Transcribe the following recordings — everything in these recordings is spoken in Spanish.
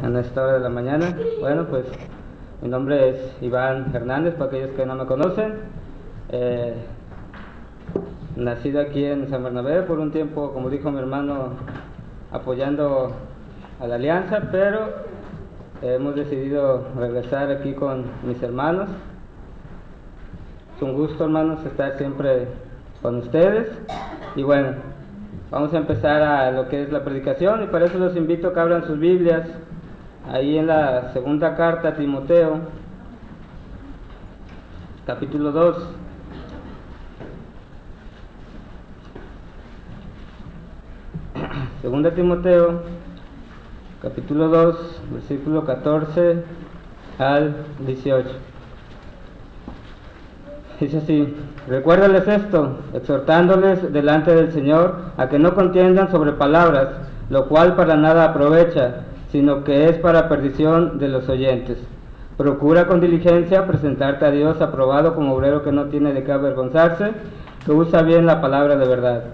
en esta hora de la mañana? Bueno, pues mi nombre es Iván Hernández, para aquellos que no me conocen. Nacido aquí en San Bernabé, por un tiempo, como dijo mi hermano, apoyando a la Alianza, pero hemos decidido regresar aquí con mis hermanos. Es un gusto, hermanos, estar siempre con ustedes. Y bueno, vamos a empezar a lo que es la predicación, y para eso los invito a que abran sus Biblias ahí en la segunda carta a Timoteo, capítulo 2. Segunda Timoteo, capítulo 2, versículo 14 al 18. Dice así: recuérdales esto, exhortándoles delante del Señor a que no contiendan sobre palabras, lo cual para nada aprovecha, sino que es para perdición de los oyentes. Procura con diligencia presentarte a Dios aprobado como obrero que no tiene de qué avergonzarse, que usa bien la palabra de verdad.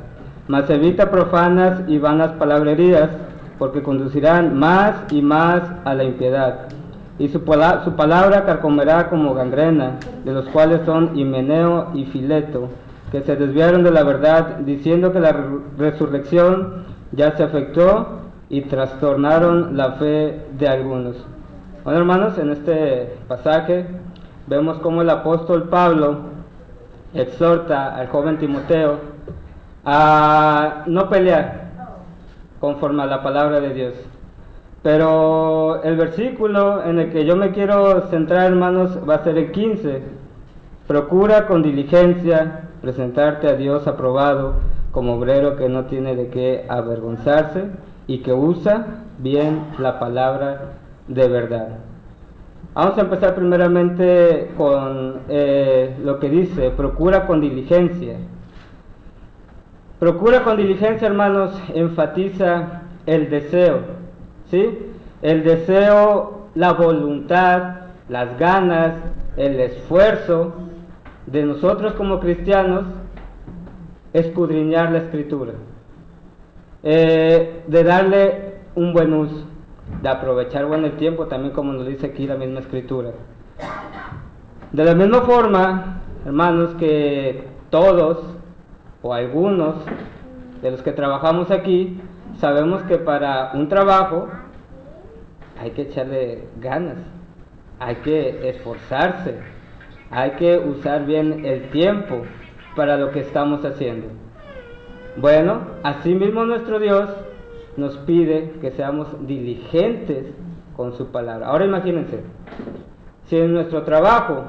Mas evita profanas y vanas palabrerías, porque conducirán más y más a la impiedad. Y su palabra carcomerá como gangrena, de los cuales son Himeneo y Fileto, que se desviaron de la verdad, diciendo que la resurrección ya se efectuó, y trastornaron la fe de algunos. Bueno, hermanos, en este pasaje vemos cómo el apóstol Pablo exhorta al joven Timoteo a no pelear conforme a la palabra de Dios. Pero el versículo en el que yo me quiero centrar, hermanos, va a ser el 15. Procura con diligencia presentarte a Dios aprobado como obrero que no tiene de qué avergonzarse y que usa bien la palabra de verdad. Vamos a empezar primeramente con lo que dice: procura con diligencia. Procura con diligencia, hermanos, enfatiza el deseo, ¿sí? El deseo, la voluntad, las ganas, el esfuerzo de nosotros como cristianos, escudriñar la Escritura, de darle un buen uso, de aprovechar bueno el tiempo, también como nos dice aquí la misma Escritura. De la misma forma, hermanos, que todos o algunos de los que trabajamos aquí sabemos que para un trabajo hay que echarle ganas, hay que esforzarse, hay que usar bien el tiempo para lo que estamos haciendo. Bueno, así mismo nuestro Dios nos pide que seamos diligentes con su palabra. Ahora imagínense, si en nuestro trabajo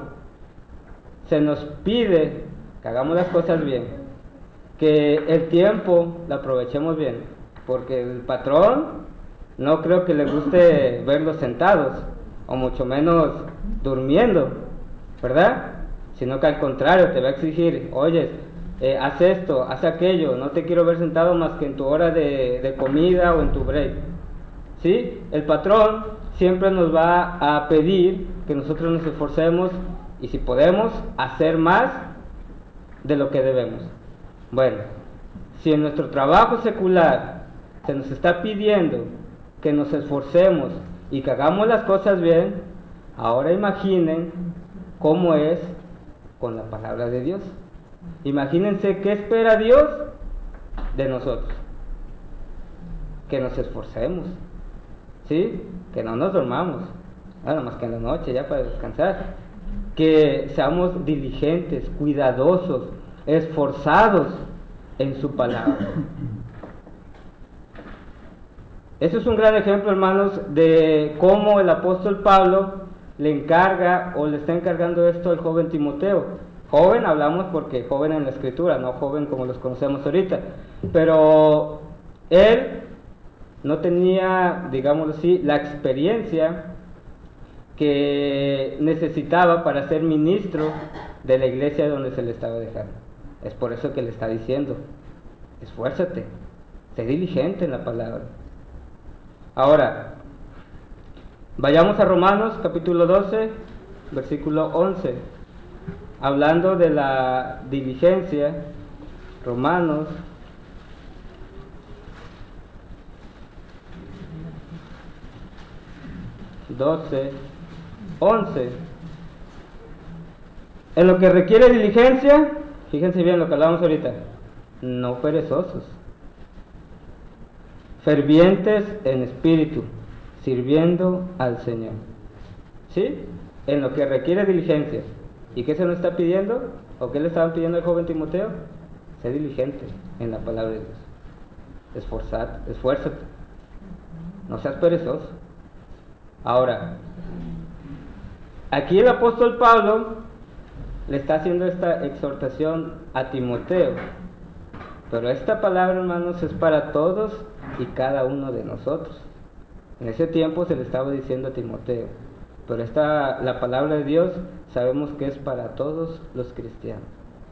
se nos pide que hagamos las cosas bien, que el tiempo lo aprovechemos bien, porque el patrón no creo que le guste verlos sentados, o mucho menos durmiendo, ¿verdad? Sino que al contrario te va a exigir: oye, haz esto, haz aquello, no te quiero ver sentado más que en tu hora de comida o en tu break. ¿Sí? El patrón siempre nos va a pedir que nosotros nos esforcemos y, si podemos, hacer más de lo que debemos. Bueno, si en nuestro trabajo secular se nos está pidiendo que nos esforcemos y que hagamos las cosas bien, ahora imaginen cómo es con la palabra de Dios. Imagínense qué espera Dios de nosotros: que nos esforcemos, ¿sí? Que no nos dormamos, bueno, más que en la noche ya para descansar, que seamos diligentes, cuidadosos, esforzados en su palabra. Eso es un gran ejemplo, hermanos, de cómo el apóstol Pablo le encarga o le está encargando esto al joven Timoteo. Joven hablamos porque joven en la Escritura, no joven como los conocemos ahorita, pero él no tenía, digámoslo así, la experiencia que necesitaba para ser ministro de la iglesia donde se le estaba dejando. Es por eso que le está diciendo: esfuérzate, sé diligente en la palabra. Ahora, vayamos a Romanos capítulo 12, versículo 11. Hablando de la diligencia, Romanos 12, 11. En lo que requiere diligencia, fíjense bien lo que hablábamos ahorita, no perezosos, fervientes en espíritu, sirviendo al Señor. ¿Sí? En lo que requiere diligencia. ¿Y qué se nos está pidiendo? ¿O qué le estaban pidiendo al joven Timoteo? Sé diligente en la palabra de Dios. Esfuérzate. No seas perezoso. Ahora, aquí el apóstol Pablo le está haciendo esta exhortación a Timoteo. Pero esta palabra, hermanos, es para todos y cada uno de nosotros. En ese tiempo se le estaba diciendo a Timoteo, pero la palabra de Dios sabemos que es para todos los cristianos.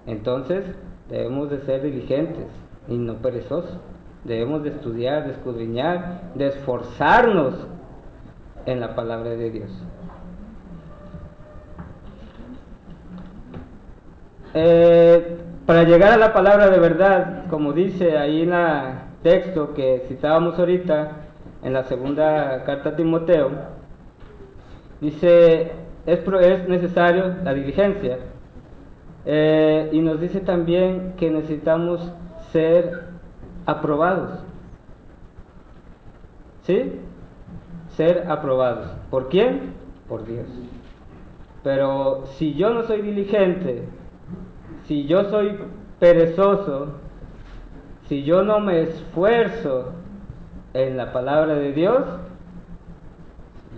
Entonces debemos de ser diligentes y no perezosos. Debemos de estudiar, de escudriñar, de esforzarnos en la palabra de Dios. Para llegar a la palabra de verdad, como dice ahí en el texto que citábamos ahorita, en la segunda carta a Timoteo, dice, es necesario la diligencia, y nos dice también que necesitamos ser aprobados. ¿Sí? Ser aprobados. ¿Por quién? Por Dios. Pero si yo no soy diligente, si yo soy perezoso, si yo no me esfuerzo en la palabra de Dios,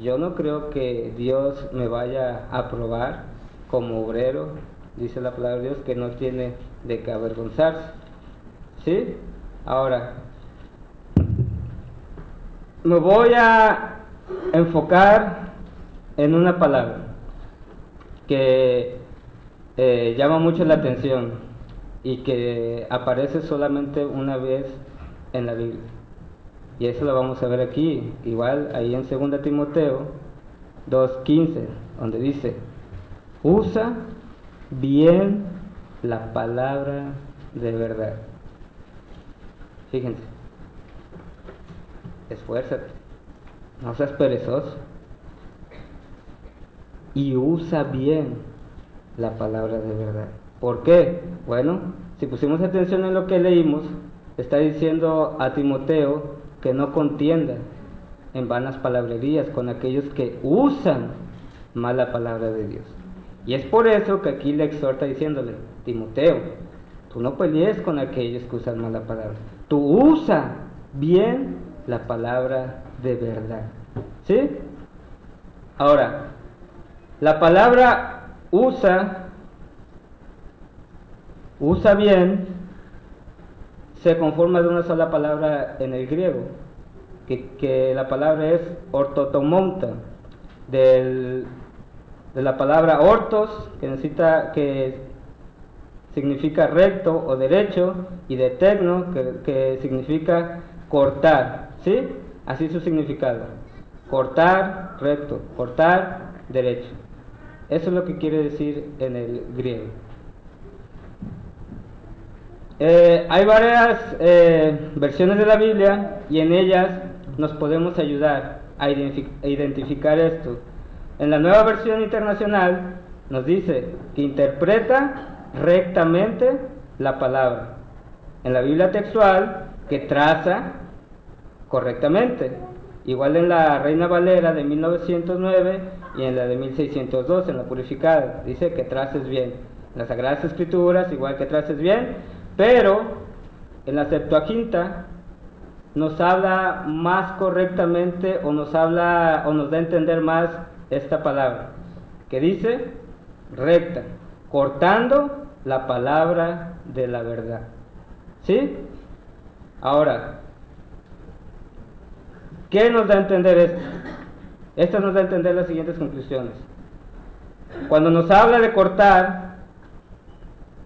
yo no creo que Dios me vaya a aprobar como obrero. Dice la palabra de Dios que no tiene de qué avergonzarse. ¿Sí? Ahora, me voy a enfocar en una palabra que llama mucho la atención y que aparece solamente una vez en la Biblia. Y eso lo vamos a ver aquí, igual ahí en 2 Timoteo 2:15, donde dice, usa bien la palabra de verdad. Fíjense, esfuérzate, no seas perezoso y usa bien la palabra de verdad. ¿Por qué? Bueno, si pusimos atención en lo que leímos, está diciendo a Timoteo que no contienda en vanas palabrerías con aquellos que usan mal la palabra de Dios. Y es por eso que aquí le exhorta diciéndole, Timoteo, tú no pelees con aquellos que usan mal la palabra, tú usa bien la palabra de verdad. ¿Sí? Ahora, la palabra usa bien, se conforma de una sola palabra en el griego, que la palabra es ortotomonta, de la palabra ortos, que significa recto o derecho, y de tecno, que significa cortar, ¿sí? Así es su significado, cortar recto, cortar derecho. Eso es lo que quiere decir en el griego. Hay varias versiones de la Biblia y en ellas nos podemos ayudar a identificar esto. En la Nueva Versión Internacional nos dice que interpreta rectamente la palabra. En la Biblia textual, que traza correctamente. Igual en la Reina Valera de 1909 y en la de 1602, en la Purificada, dice que traces bien. En las Sagradas Escrituras, igual que traces bien, pero en la Septuaginta nos habla más correctamente, o nos da a entender más esta palabra, que dice recta, cortando la palabra de la verdad. ¿Sí? Ahora, ¿qué nos da a entender esto? Esto nos da a entender las siguientes conclusiones. Cuando nos habla de cortar,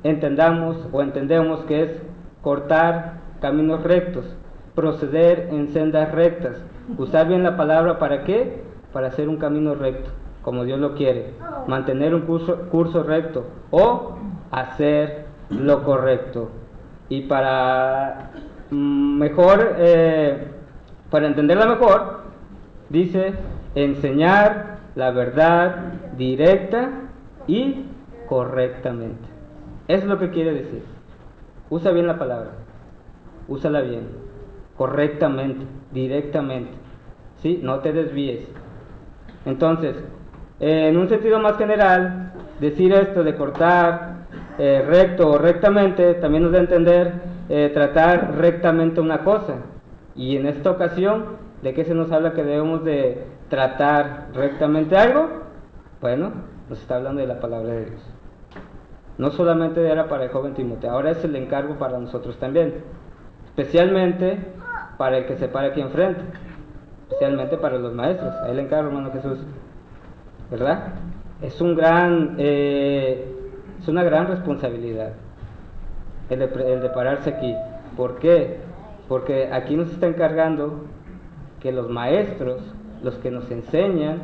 entendemos que es cortar caminos rectos, proceder en sendas rectas, usar bien la palabra. ¿Para qué? Para hacer un camino recto, como Dios lo quiere, mantener un curso recto o hacer lo correcto. Y para para entenderla mejor, dice enseñar la verdad directa y correctamente. Eso es lo que quiere decir. Usa bien la palabra, úsala bien, correctamente, directamente, ¿sí? No te desvíes. Entonces, en un sentido más general, decir esto de cortar recto o rectamente también nos da a entender tratar rectamente una cosa. Y en esta ocasión, ¿de qué se nos habla que debemos de tratar rectamente algo? Bueno, nos está hablando de la palabra de Dios. No solamente era para el joven Timoteo, ahora es el encargo para nosotros también, especialmente para el que se para aquí enfrente, especialmente para los maestros. Ahí le encargo, hermano Jesús, ¿verdad? Es una gran responsabilidad el de pararse aquí. ¿Por qué? Porque aquí nos está encargando que los maestros, los que nos enseñan,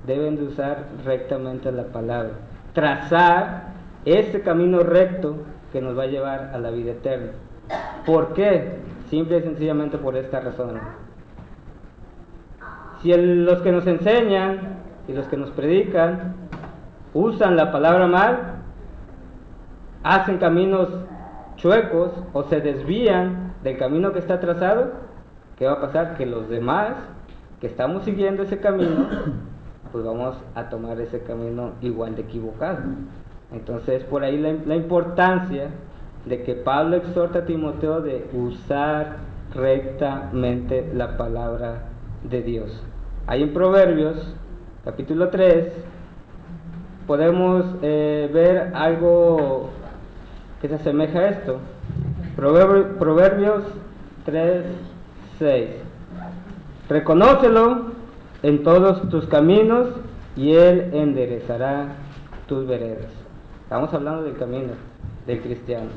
deben de usar rectamente la palabra, trazar ese camino recto que nos va a llevar a la vida eterna. ¿Por qué? Simple y sencillamente por esta razón, hermano. Si los que nos enseñan y los que nos predican usan la palabra mal, hacen caminos chuecos o se desvían del camino que está trazado, ¿qué va a pasar? Que los demás que estamos siguiendo ese camino, pues vamos a tomar ese camino igual de equivocado. Entonces, por ahí la importancia de que Pablo exhorta a Timoteo de usar rectamente la palabra de Dios. Ahí en Proverbios, capítulo 3, podemos ver algo que se asemeja a esto. Proverbios 3, 6. Reconócelo en todos tus caminos y Él enderezará tus veredas. Estamos hablando del camino del cristiano,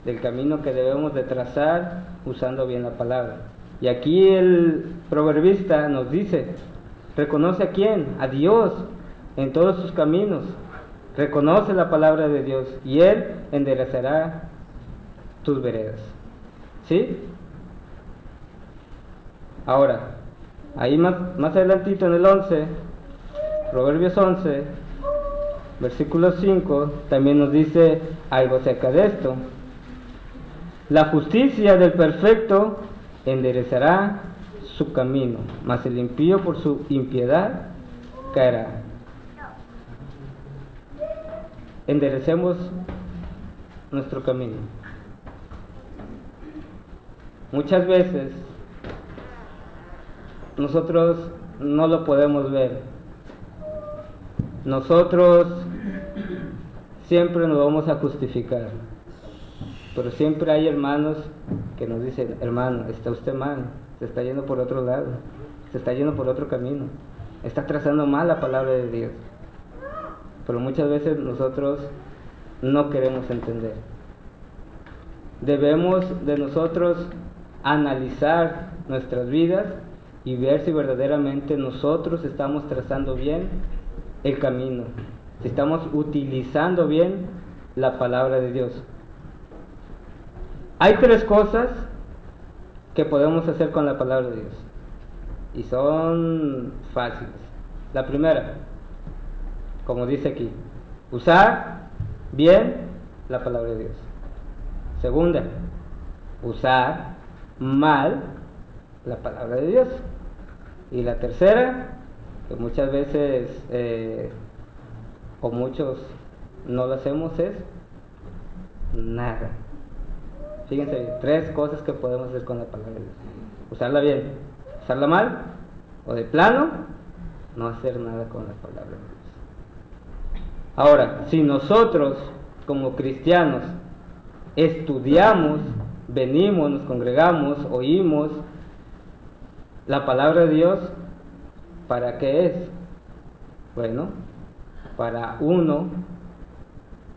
del camino que debemos de trazar usando bien la palabra. Y aquí el proverbista nos dice, reconoce a quién, a Dios en todos sus caminos, reconoce la palabra de Dios y Él enderezará tus veredas. ¿Sí? Ahora, ahí más adelantito en el 11, Proverbios 11, versículo 5, también nos dice algo acerca de esto. La justicia del perfecto enderezará su camino, mas el impío por su impiedad caerá. Enderecemos nuestro camino. Muchas veces nosotros no lo podemos ver. Nosotros siempre nos vamos a justificar, pero siempre hay hermanos que nos dicen, hermano, está usted mal, se está yendo por otro lado, se está yendo por otro camino, está trazando mal la palabra de Dios. Pero muchas veces nosotros no queremos entender. Debemos de nosotros analizar nuestras vidas y ver si verdaderamente nosotros estamos trazando bien el camino, si estamos utilizando bien la palabra de Dios. Hay tres cosas que podemos hacer con la palabra de Dios y son fáciles. La primera, como dice aquí, usar bien la palabra de Dios. Segunda, usar mal la palabra de Dios. Y la tercera, que muchas veces o muchos no lo hacemos, es nada. Fíjense, tres cosas que podemos hacer con la palabra de Dios: usarla bien, usarla mal, o de plano no hacer nada con la palabra de Dios. Ahora, si nosotros como cristianos estudiamos, venimos, nos congregamos, oímos la palabra de Dios, ¿para qué es? Bueno, para uno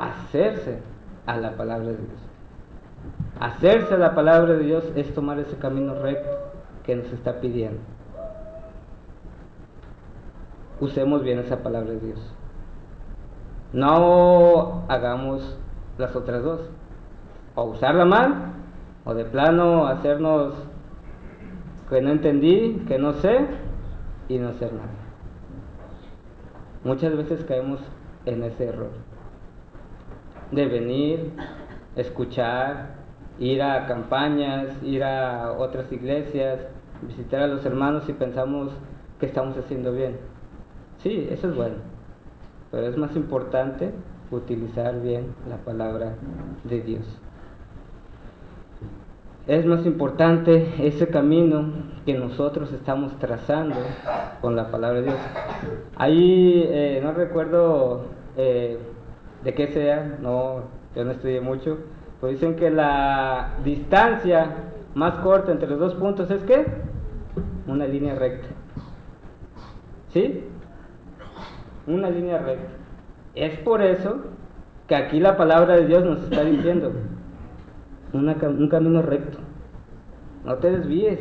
hacerse a la palabra de Dios. Hacerse a la palabra de Dios es tomar ese camino recto que nos está pidiendo. Usemos bien esa palabra de Dios. No hagamos las otras dos, o usarla mal, o de plano hacernos que no entendí, que no sé, y no hacer nada. Muchas veces caemos en ese error de venir, escuchar, ir a campañas, ir a otras iglesias, visitar a los hermanos y pensamos que estamos haciendo bien. Sí, eso es bueno, pero es más importante utilizar bien la palabra de Dios. Es más importante ese camino que nosotros estamos trazando con la palabra de Dios. Ahí no recuerdo de qué sea, yo no estudié mucho, pero dicen que la distancia más corta entre los dos puntos es ¿qué? Una línea recta. ¿Sí? Una línea recta. Es por eso que aquí la palabra de Dios nos está diciendo un camino recto. No te desvíes,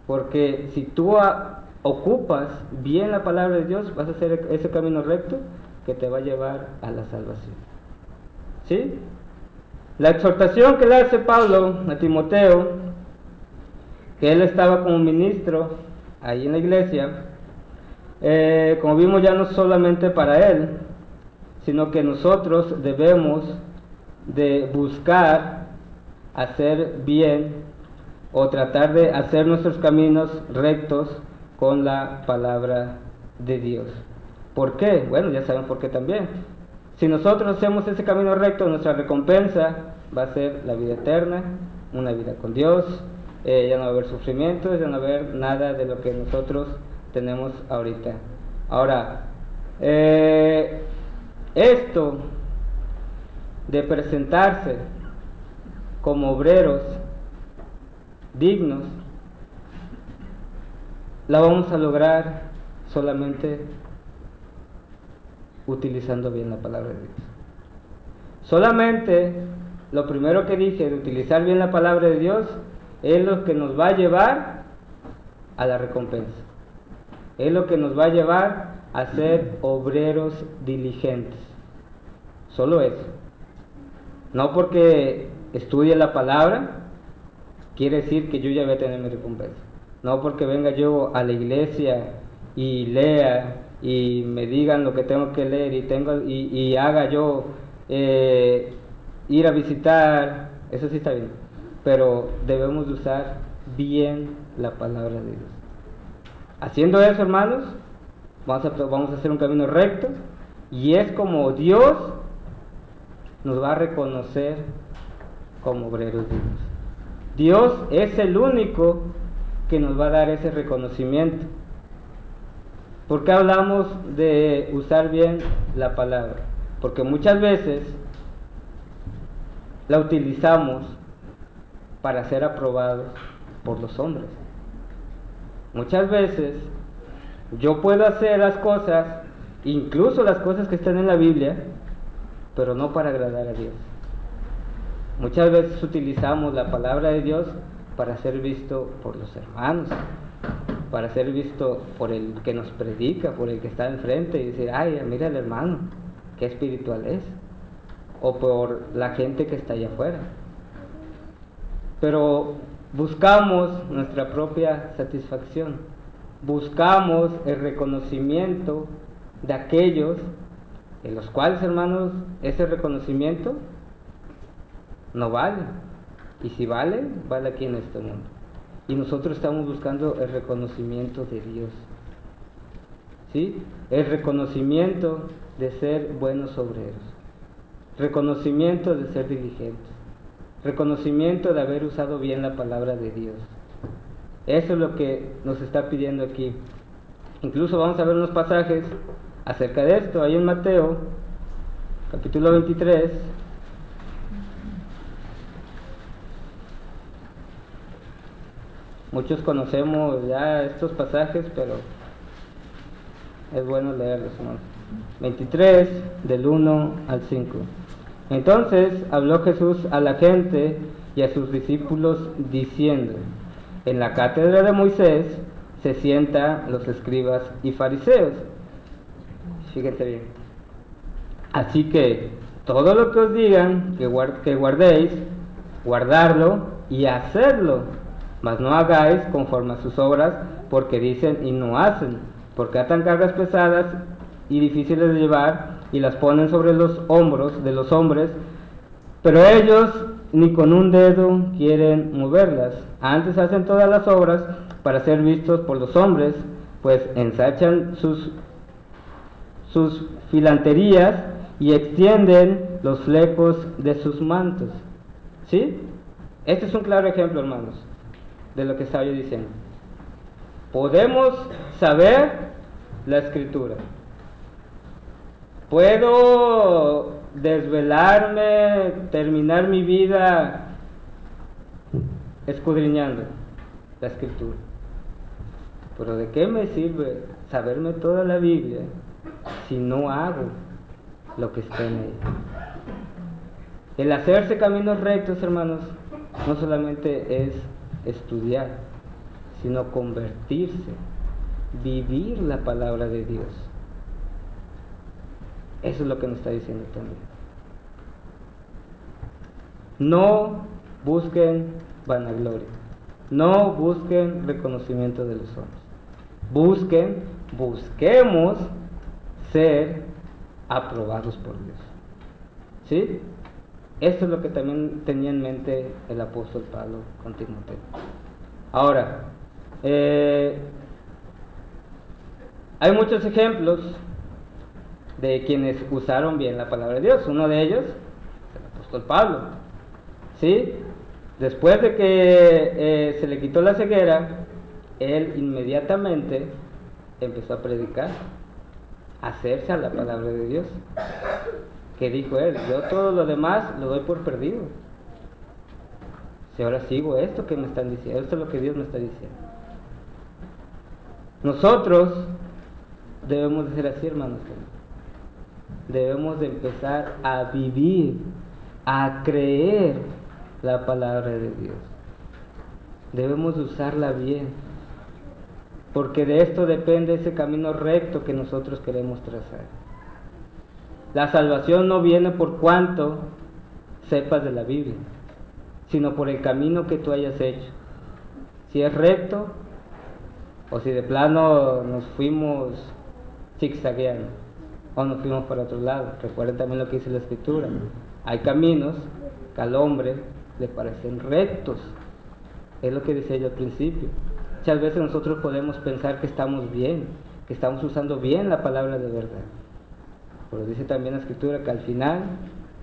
porque si tú ocupas bien la palabra de Dios, vas a hacer ese camino recto que te va a llevar a la salvación. ¿Sí? La exhortación que le hace Pablo a Timoteo, que él estaba como ministro ahí en la iglesia, como vimos, ya no solamente para él, sino que nosotros debemos de buscar hacer bien o tratar de hacer nuestros caminos rectos con la palabra de Dios. ¿Por qué? Bueno, ya saben por qué también. Si nosotros hacemos ese camino recto, nuestra recompensa va a ser la vida eterna, una vida con Dios, ya no va a haber sufrimientos, ya no va a haber nada de lo que nosotros tenemos ahorita. Ahora, esto de presentarse como obreros dignos, la vamos a lograr solamente utilizando bien la palabra de Dios. Solamente lo primero que dije de utilizar bien la palabra de Dios es lo que nos va a llevar a la recompensa. Es lo que nos va a llevar a ser obreros diligentes. Solo eso. No porque estudie la palabra quiere decir que yo ya voy a tener mi recompensa. No porque venga yo a la iglesia y lea y me digan lo que tengo que leer y haga yo ir a visitar, eso sí está bien, pero debemos de usar bien la palabra de Dios. Haciendo eso, hermanos, vamos a hacer un camino recto, y es como Dios nos va a reconocer como obreros dignos. Dios es el único que nos va a dar ese reconocimiento. ¿Por qué hablamos de usar bien la palabra? Porque muchas veces la utilizamos para ser aprobados por los hombres. Muchas veces yo puedo hacer las cosas, incluso las cosas que están en la Biblia, pero no para agradar a Dios. Muchas veces utilizamos la palabra de Dios para ser visto por los hermanos, para ser visto por el que nos predica, por el que está enfrente, y decir, ay, mira el hermano, qué espiritual es, o por la gente que está allá afuera. Pero buscamos nuestra propia satisfacción, buscamos el reconocimiento de aquellos en los cuales, hermanos, ese reconocimiento no vale, y si vale, vale aquí en este mundo. Y nosotros estamos buscando el reconocimiento de Dios, ¿sí? El reconocimiento de ser buenos obreros, reconocimiento de ser diligentes, reconocimiento de haber usado bien la palabra de Dios. Eso es lo que nos está pidiendo aquí. Incluso vamos a ver unos pasajes acerca de esto, ahí en Mateo, capítulo 23. Muchos conocemos ya estos pasajes, pero es bueno leerlos, hermanos. 23, del 1 al 5. Entonces habló Jesús a la gente y a sus discípulos diciendo: en la cátedra de Moisés se sientan los escribas y fariseos. Fíjense bien. Así que todo lo que os digan que guardéis, guardarlo y hacerlo. Mas no hagáis conforme a sus obras, porque dicen y no hacen, porque atan cargas pesadas y difíciles de llevar y las ponen sobre los hombros de los hombres, pero ellos ni con un dedo quieren moverlas. Antes hacen todas las obras para ser vistos por los hombres, pues ensachan sus filanterías y extienden los flecos de sus mantos. ¿Sí? Este es un claro ejemplo, hermanos, de lo que estaba yo diciendo. Podemos saber la Escritura. Puedo desvelarme, terminar mi vida escudriñando la Escritura. Pero ¿de qué me sirve saberme toda la Biblia si no hago lo que está en ella? El hacerse caminos rectos, hermanos, no solamente es estudiar, sino convertirse, vivir la palabra de Dios. Eso es lo que nos está diciendo también. No busquen vanagloria, no busquen reconocimiento de los hombres. Busquemos ser aprobados por Dios. ¿Sí? Esto es lo que también tenía en mente el apóstol Pablo con Timoteo. Ahora, hay muchos ejemplos de quienes usaron bien la palabra de Dios. Uno de ellos, el apóstol Pablo. ¿Sí? Después de que se le quitó la ceguera, él inmediatamente empezó a predicar, a hacerse a la palabra de Dios. ¿Qué dijo él? Yo todo lo demás lo doy por perdido. Si ahora sigo esto que me están diciendo, esto es lo que Dios me está diciendo. Nosotros debemos de ser así, hermanos. Debemos de empezar a vivir, a creer la palabra de Dios. Debemos de usarla bien, porque de esto depende ese camino recto que nosotros queremos trazar. La salvación no viene por cuanto sepas de la Biblia, sino por el camino que tú hayas hecho. Si es recto, o si de plano nos fuimos zigzagueando, o nos fuimos para otro lado. Recuerden también lo que dice la Escritura. Hay caminos que al hombre le parecen rectos. Es lo que decía yo al principio. Muchas veces nosotros podemos pensar que estamos bien, que estamos usando bien la palabra de verdad. Pero dice también la Escritura que al final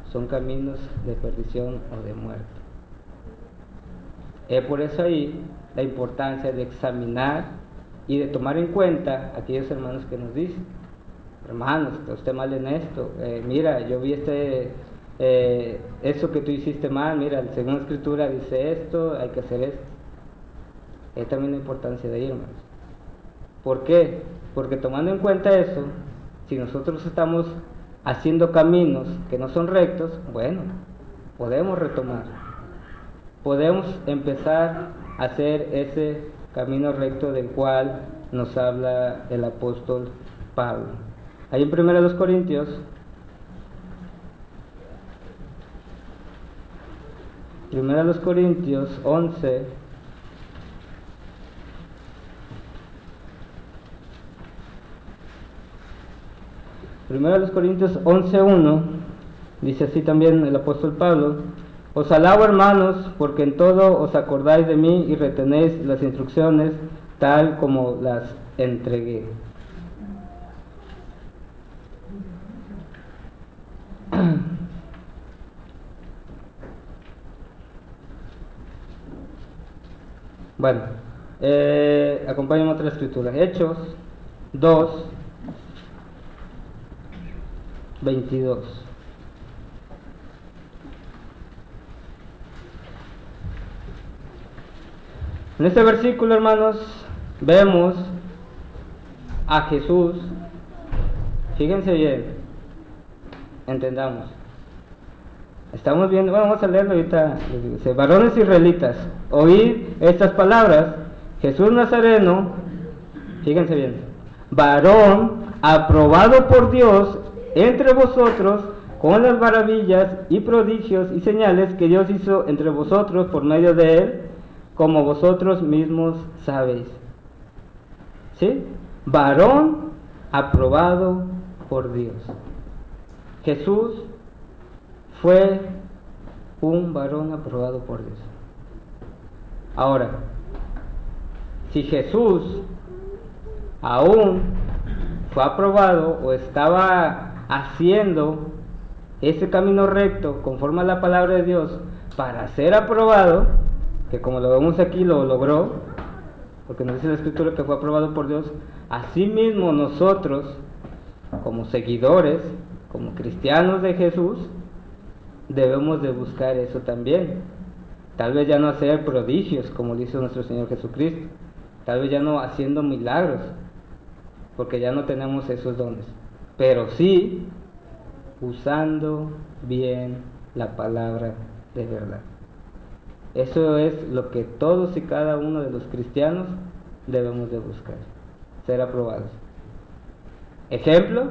son caminos de perdición o de muerte. Es por eso ahí la importancia de examinar y de tomar en cuenta a aquellos hermanos que nos dicen: hermanos, está usted mal en esto, mira, yo vi eso que tú hiciste mal, mira, según la Escritura dice esto, hay que hacer esto. Es también la importancia de ahí, hermanos. ¿Por qué? Porque tomando en cuenta eso, si nosotros estamos haciendo caminos que no son rectos, bueno, podemos retomar, podemos empezar a hacer ese camino recto del cual nos habla el apóstol Pablo. Ahí en 1 Corintios, Primera de los Corintios 11, Primera de los Corintios 11:1, dice así también el apóstol Pablo: os alabo, hermanos, porque en todo os acordáis de mí y retenéis las instrucciones tal como las entregué. Bueno, acompáñame a otra escritura. Hechos 2:22. En este versículo, hermanos, vemos a Jesús. Fíjense bien, entendamos. Estamos viendo, bueno, vamos a leerlo ahorita. Dice: varones israelitas, oíd estas palabras. Jesús Nazareno, fíjense bien, varón aprobado por Dios entre vosotros, con las maravillas y prodigios y señales que Dios hizo entre vosotros por medio de él, como vosotros mismos sabéis. ¿Sí? Varón aprobado por Dios. Jesús fue un varón aprobado por Dios. Ahora, si Jesús aún fue aprobado o estaba haciendo ese camino recto conforme a la palabra de Dios para ser aprobado, que como lo vemos aquí lo logró, porque nos dice la Escritura que fue aprobado por Dios, asimismo nosotros, como seguidores, como cristianos de Jesús, debemos de buscar eso también. Tal vez ya no hacer prodigios como lo hizo nuestro Señor Jesucristo, tal vez ya no haciendo milagros, porque ya no tenemos esos dones, pero sí usando bien la palabra de verdad. Eso es lo que todos y cada uno de los cristianos debemos de buscar, ser aprobados. Ejemplo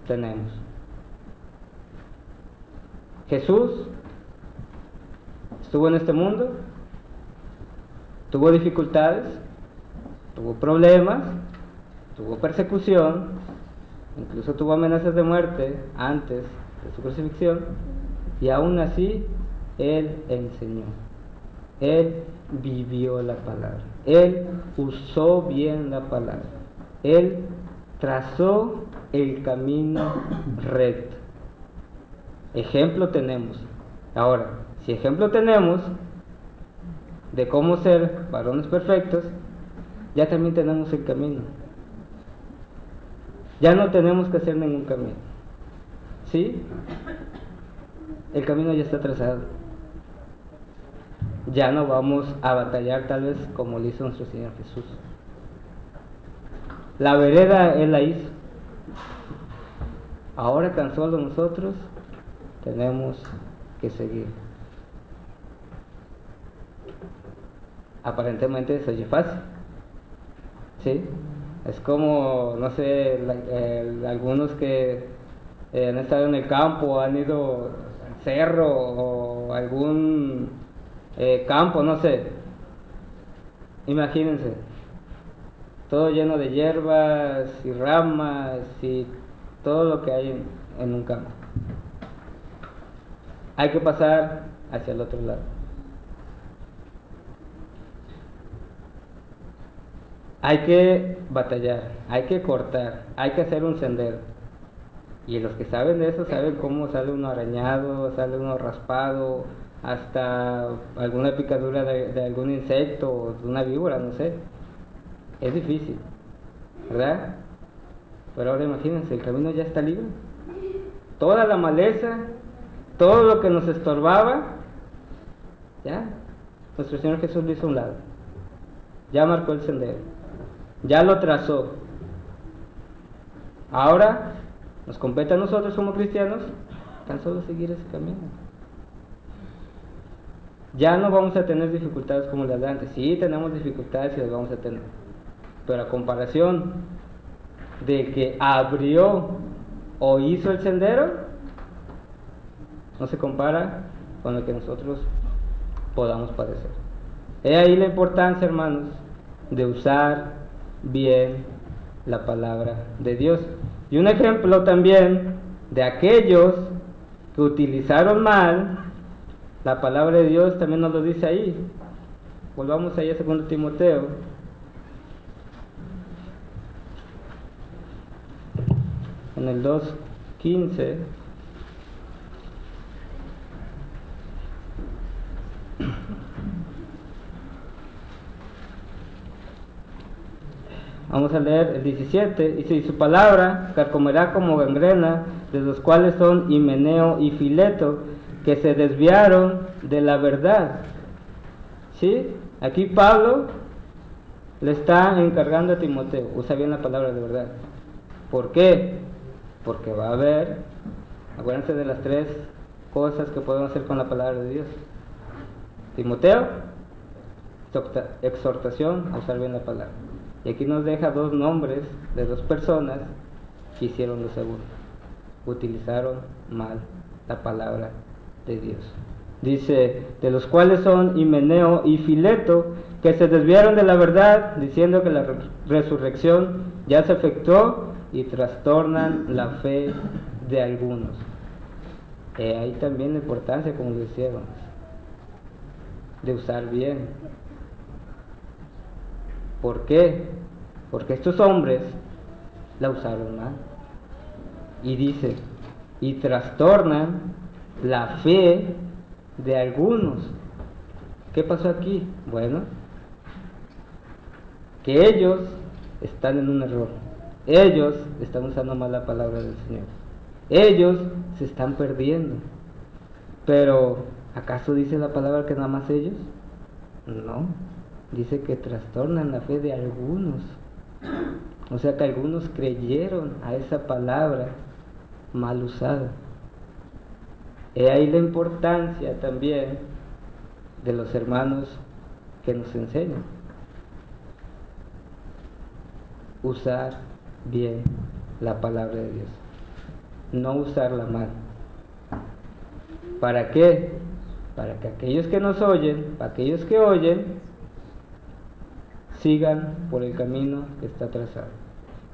tenemos. Jesús estuvo en este mundo, tuvo dificultades, tuvo problemas, tuvo persecución, incluso tuvo amenazas de muerte antes de su crucifixión, y aún así Él enseñó, Él vivió la palabra, Él usó bien la palabra, Él trazó el camino recto. Ejemplo tenemos. Ahora, si ejemplo tenemos de cómo ser varones perfectos, ya también tenemos el camino. Ya no tenemos que hacer ningún camino. ¿Sí? El camino ya está trazado. Ya no vamos a batallar tal vez como lo hizo nuestro Señor Jesús. La vereda Él la hizo. Ahora tan solo nosotros tenemos que seguir. Aparentemente se oye fácil, ¿sí? Es como, no sé, algunos que han estado en el campo, han ido al cerro o algún campo, no sé. Imagínense, todo lleno de hierbas y ramas y todo lo que hay en un campo. Hay que pasar hacia el otro lado. Hay que batallar, hay que cortar, hay que hacer un sendero. Y los que saben de eso saben cómo sale uno arañado, sale uno raspado, hasta alguna picadura de algún insecto o de una víbora, no sé. Es difícil, ¿verdad? Pero ahora imagínense, el camino ya está libre. Toda la maleza, todo lo que nos estorbaba, ya, nuestro Señor Jesús lo hizo a un lado. Ya marcó el sendero, ya lo trazó. Ahora nos compete a nosotros como cristianos tan solo seguir ese camino. Ya no vamos a tener dificultades como las de antes. Sí, tenemos dificultades y las vamos a tener, pero a comparación de que abrió o hizo el sendero, no se compara con lo que nosotros podamos padecer. He ahí la importancia, hermanos, de usar bien la palabra de Dios. Y un ejemplo también de aquellos que utilizaron mal la palabra de Dios también nos lo dice ahí. Volvamos ahí a 2 Timoteo. En el 2:15. Vamos a leer el 17. Dice: y su palabra carcomerá como gangrena, de los cuales son Himeneo y Fileto, que se desviaron de la verdad. ¿Sí? Aquí Pablo le está encargando a Timoteo, usa bien la palabra de verdad. ¿Por qué? Porque va a haber, acuérdense de las 3 cosas que podemos hacer con la palabra de Dios. Timoteo, exhortación a usar bien la palabra. Y aquí nos deja 2 nombres de 2 personas que hicieron lo segundo, utilizaron mal la palabra de Dios. Dice: de los cuales son Himeneo y Fileto, que se desviaron de la verdad, diciendo que la resurrección ya se efectuó y trastornan la fe de algunos. Hay también la importancia, como decíamos, de usar bien. ¿Por qué? Porque estos hombres la usaron mal. Y dice, y trastornan la fe de algunos. ¿Qué pasó aquí? Bueno, que ellos están en un error. Ellos están usando mal la palabra del Señor. Ellos se están perdiendo. Pero, ¿acaso dice la palabra que nada más ellos? No, dice que trastornan la fe de algunos. O sea que algunos creyeron a esa palabra mal usada. He ahí la importancia también de los hermanos que nos enseñan. Usar bien la palabra de Dios. No usarla mal. ¿Para qué? Para que aquellos que nos oyen, para aquellos que oyen, sigan por el camino que está trazado.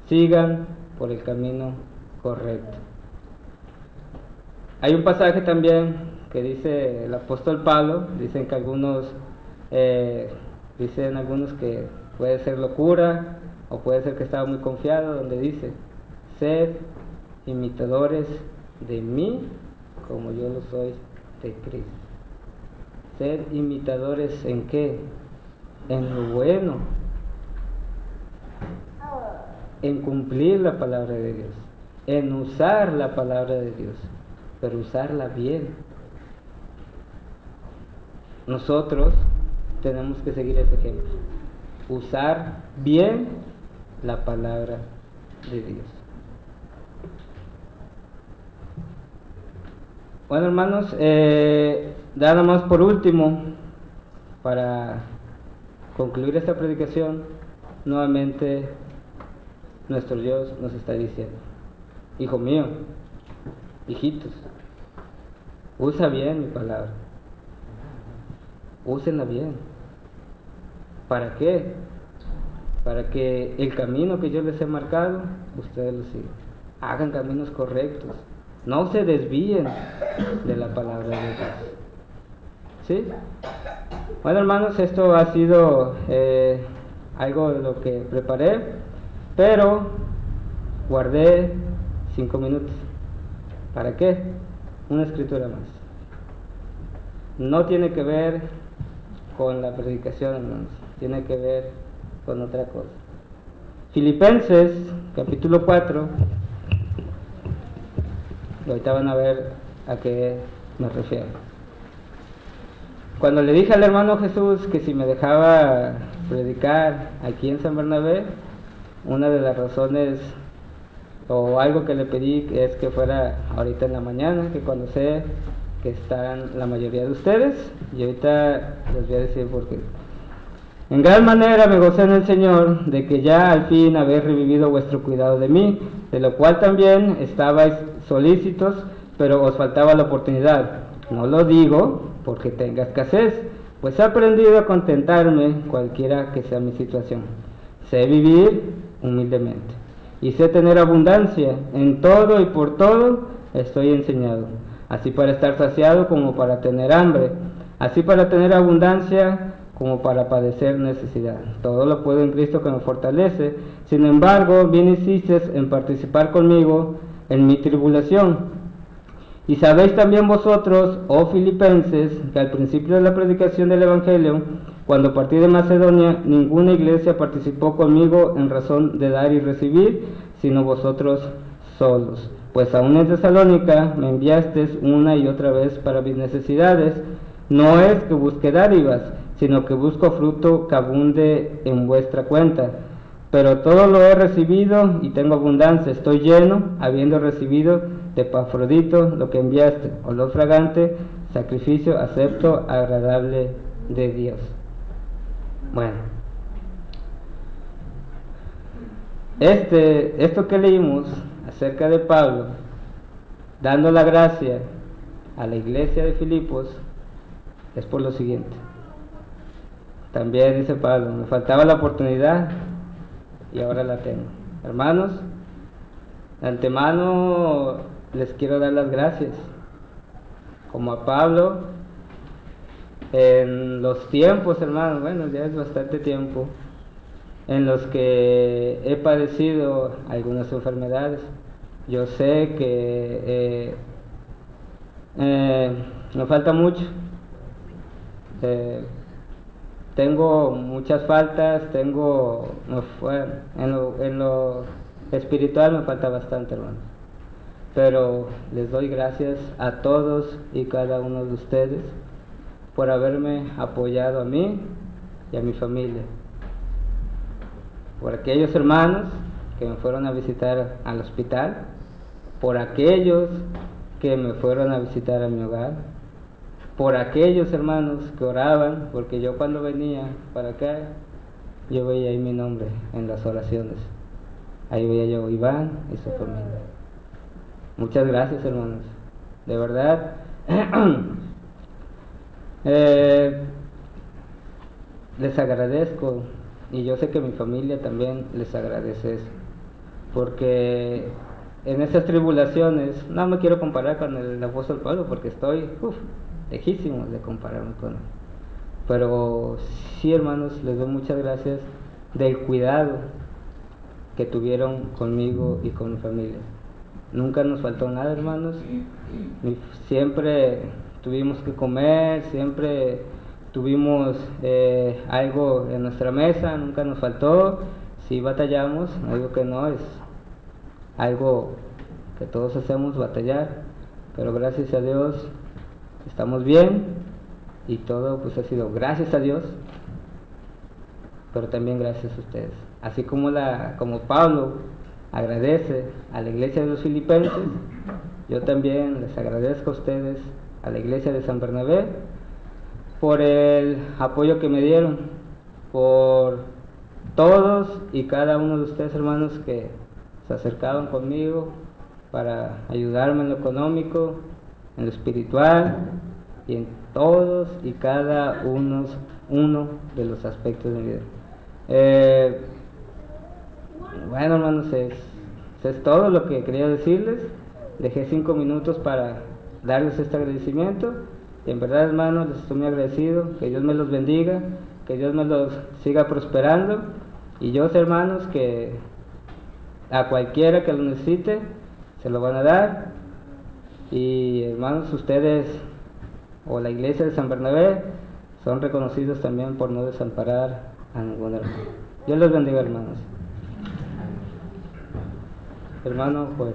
Sigan por el camino correcto. Hay un pasaje también que dice el apóstol Pablo, dicen que algunos, dicen algunos que puede ser locura, o puede ser que estaba muy confiado, donde dice, sed imitadores de mí, como yo lo soy de Cristo. Sed imitadores ¿en qué? En lo bueno, en cumplir la palabra de Dios, en usar la palabra de Dios, pero usarla bien. Nosotros tenemos que seguir ese ejemplo, usar bien la palabra de Dios. Bueno, hermanos, nada más por último, para concluir esta predicación, nuevamente nuestro Dios nos está diciendo, hijo mío, hijitos, usa bien mi palabra, úsenla bien. ¿Para qué? Para que el camino que yo les he marcado, ustedes lo sigan. Hagan caminos correctos. No se desvíen de la palabra de Dios. ¿Sí? Bueno, hermanos, esto ha sido algo de lo que preparé, pero guardé 5 minutos. ¿Para qué? Una escritura más. No tiene que ver con la predicación, hermanos. Tiene que ver con otra cosa. Filipenses, capítulo 4. Y ahorita van a ver a qué me refiero. Cuando le dije al hermano Jesús que si me dejaba predicar aquí en San Bernabé, una de las razones o algo que le pedí es que fuera ahorita en la mañana, que cuando sé que están la mayoría de ustedes, y ahorita les voy a decir por qué. En gran manera me gocé en el Señor de que ya al fin habéis revivido vuestro cuidado de mí, de lo cual también estabais solícitos, pero os faltaba la oportunidad. No lo digo porque tenga escasez, pues he aprendido a contentarme cualquiera que sea mi situación. Sé vivir humildemente y sé tener abundancia. En todo y por todo estoy enseñado, así para estar saciado como para tener hambre, así para tener abundancia como para padecer necesidad. Todo lo puedo en Cristo que me fortalece. Sin embargo, bien hicisteis en participar conmigo en mi tribulación. Y sabéis también vosotros, oh filipenses, que al principio de la predicación del Evangelio, cuando partí de Macedonia, ninguna iglesia participó conmigo en razón de dar y recibir, sino vosotros solos. Pues aún en Tesalónica me enviasteis una y otra vez para mis necesidades. No es que busque dádivas, sino que busco fruto que abunde en vuestra cuenta. Pero todo lo he recibido y tengo abundancia, estoy lleno, habiendo recibido de Epafrodito lo que enviaste, olor fragante, sacrificio acepto, agradable de Dios. Bueno, esto que leímos acerca de Pablo, dando la gracia a la iglesia de Filipos, es por lo siguiente. También dice Pablo, me faltaba la oportunidad y ahora la tengo. Hermanos, de antemano les quiero dar las gracias, como a Pablo, en los tiempos, hermanos, bueno, ya es bastante tiempo, en los que he padecido algunas enfermedades. Yo sé que me falta mucho. Tengo muchas faltas, en lo espiritual me falta bastante, hermano. Pero les doy gracias a todos y cada uno de ustedes por haberme apoyado a mí y a mi familia. Por aquellos hermanos que me fueron a visitar al hospital, por aquellos que me fueron a visitar a mi hogar, por aquellos hermanos que oraban, porque yo cuando venía para acá, yo veía ahí mi nombre en las oraciones. Ahí veía yo Iván y su familia. Muchas gracias, hermanos. De verdad, les agradezco, y yo sé que mi familia también les agradece eso, porque en esas tribulaciones, no me quiero comparar con el apóstol Pablo, porque estoy lejísimo de compararme con él, pero sí, hermanos, les doy muchas gracias del cuidado que tuvieron conmigo y con mi familia. Nunca nos faltó nada, hermanos. Siempre tuvimos que comer, siempre tuvimos algo en nuestra mesa, nunca nos faltó. Si batallamos, algo que no es algo que todos hacemos, batallar, pero gracias a Dios estamos bien, y todo pues ha sido gracias a Dios, pero también gracias a ustedes. Así como Pablo agradece a la iglesia de los Filipenses, yo también les agradezco a ustedes, a la iglesia de San Bernabé, por el apoyo que me dieron, por todos y cada uno de ustedes, hermanos, que se acercaban conmigo para ayudarme en lo económico, en lo espiritual y en todos y cada uno de los aspectos de mi vida. Bueno, hermanos, es todo lo que quería decirles. Dejé 5 minutos para darles este agradecimiento, y en verdad, hermanos, les estoy muy agradecido. Que Dios me los bendiga, que Dios me los siga prosperando, y yo sé, hermanos, que a cualquiera que lo necesite se lo van a dar. Y hermanos, ustedes o la iglesia de San Bernabé son reconocidos también por no desamparar a ningún hermano. Dios los bendiga, hermanos. Hermano Joel.